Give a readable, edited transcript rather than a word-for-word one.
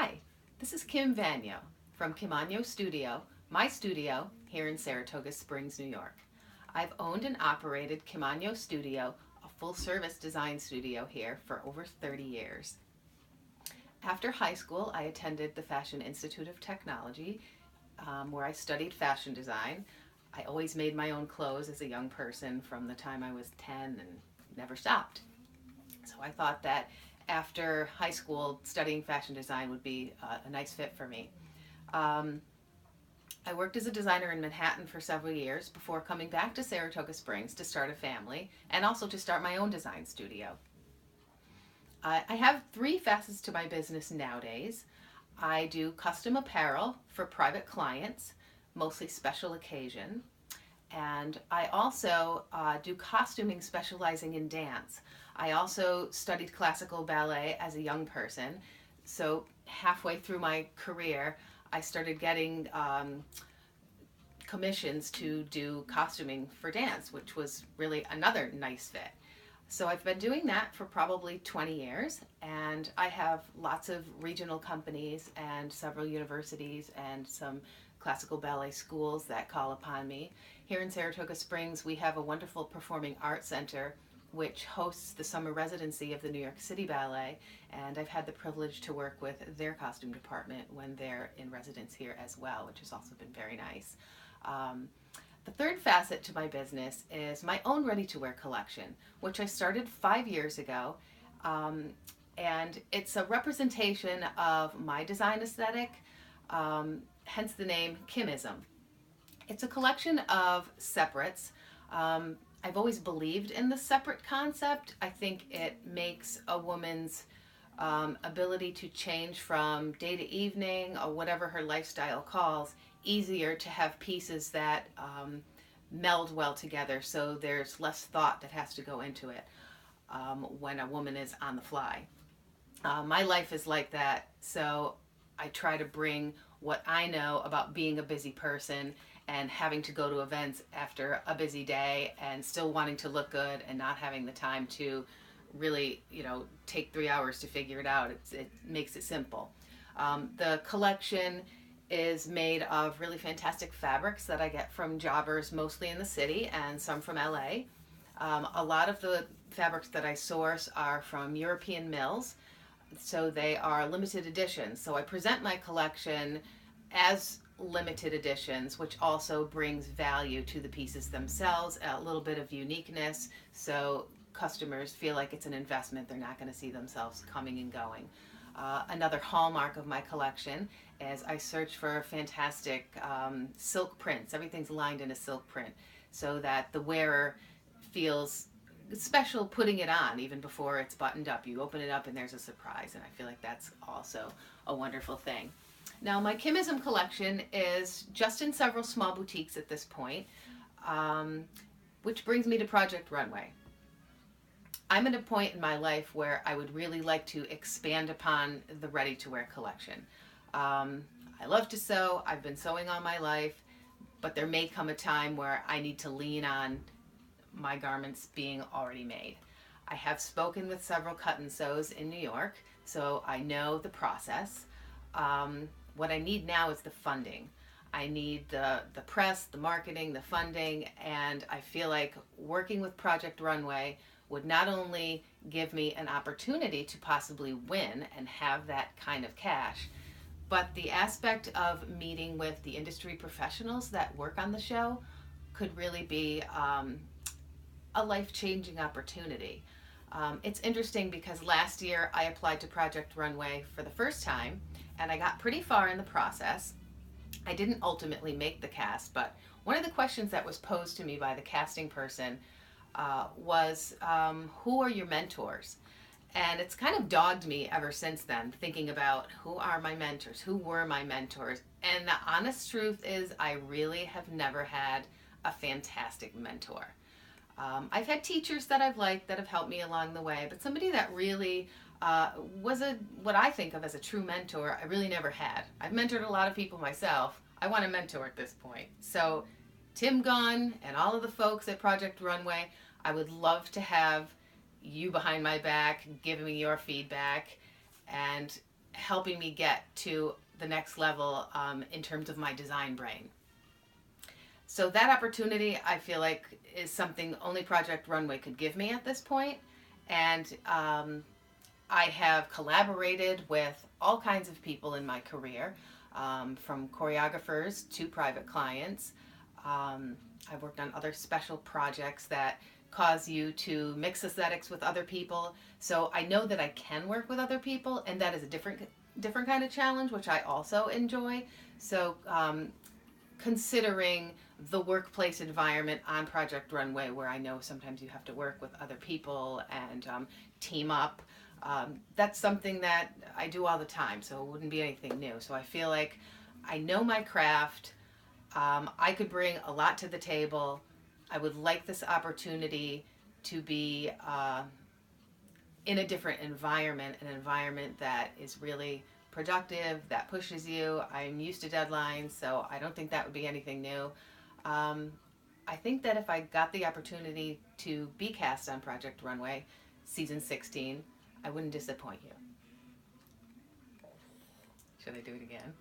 Hi, this is Kim Vanyo from Vanyo Studio, my studio here in Saratoga Springs, New York. I've owned and operated Vanyo Studio, a full-service design studio here for over 30 years. After high school, I attended the Fashion Institute of Technology, where I studied fashion design. I always made my own clothes as a young person from the time I was 10 and never stopped. So I thought that after high school, studying fashion design would be a nice fit for me. I worked as a designer in Manhattan for several years before coming back to Saratoga Springs to start a family and also to start my own design studio. I have three facets to my business nowadays. I do custom apparel for private clients, mostly special occasion. And I also do costuming specializing in dance. I also studied classical ballet as a young person. So halfway through my career, I started getting commissions to do costuming for dance, which was really another nice fit. So I've been doing that for probably 20 years, and I have lots of regional companies and several universities and some classical ballet schools that call upon me. Here in Saratoga Springs, we have a wonderful performing arts center which hosts the summer residency of the New York City Ballet, and I've had the privilege to work with their costume department when they're in residence here as well, which has also been very nice. The third facet to my business is my own ready-to-wear collection, which I started 5 years ago, and it's a representation of my design aesthetic, hence the name Kimism. It's a collection of separates. I've always believed in the separate concept. I think it makes a woman's ability to change from day to evening or whatever her lifestyle calls easier to have pieces that meld well together, so there's less thought that has to go into it when a woman is on the fly. My life is like that, so I try to bring what I know about being a busy person and having to go to events after a busy day and still wanting to look good and not having the time to really, take 3 hours to figure it out. It makes it simple. The collection is made of really fantastic fabrics that I get from jobbers mostly in the city and some from LA. A lot of the fabrics that I source are from European mills, so they are limited editions. So I present my collection as limited editions, which also brings value to the pieces themselves, a little bit of uniqueness, so customers feel like it's an investment. They're not going to see themselves coming and going. Another hallmark of my collection is I search for fantastic silk prints. Everything's lined in a silk print so that the wearer feels special putting it on even before it's buttoned up. You open it up and there's a surprise, and I feel like that's also a wonderful thing. Now, my Kimism collection is just in several small boutiques at this point, which brings me to Project Runway. I'm at a point in my life where I would really like to expand upon the ready-to-wear collection. I love to sew. I've been sewing all my life, but there may come a time where I need to lean on my garments being already made. I have spoken with several cut and sews in New York, so I know the process. What I need now is the funding. I need the press, the marketing, the funding, and I feel like working with Project Runway would not only give me an opportunity to possibly win and have that kind of cash, but the aspect of meeting with the industry professionals that work on the show could really be a life-changing opportunity. It's interesting because last year I applied to Project Runway for the first time, and I got pretty far in the process. I didn't ultimately make the cast, but one of the questions that was posed to me by the casting person was, who are your mentors? And it's kind of dogged me ever since then, thinking about who are my mentors, who were my mentors. And the honest truth is I really have never had a fantastic mentor. I've had teachers that I've liked that have helped me along the way, but somebody that really was what I think of as a true mentor, I really never had. I've mentored a lot of people myself. I want a mentor at this point. So Tim Gunn and all of the folks at Project Runway, I would love to have you behind my back, giving me your feedback, and helping me get to the next level in terms of my design brain. So that opportunity, I feel like, is something only Project Runway could give me at this point. And I have collaborated with all kinds of people in my career, from choreographers to private clients. I've worked on other special projects that cause you to mix aesthetics with other people. So I know that I can work with other people, and that is a different kind of challenge, which I also enjoy. So considering the workplace environment on Project Runway, where I know sometimes you have to work with other people and team up, that's something that I do all the time, so it wouldn't be anything new. So I feel like I know my craft. I could bring a lot to the table. I would like this opportunity to be in a different environment, an environment that is really productive, that pushes you. I'm used to deadlines, so I don't think that would be anything new. I think that if I got the opportunity to be cast on Project Runway season 16, I wouldn't disappoint you. Should I do it again?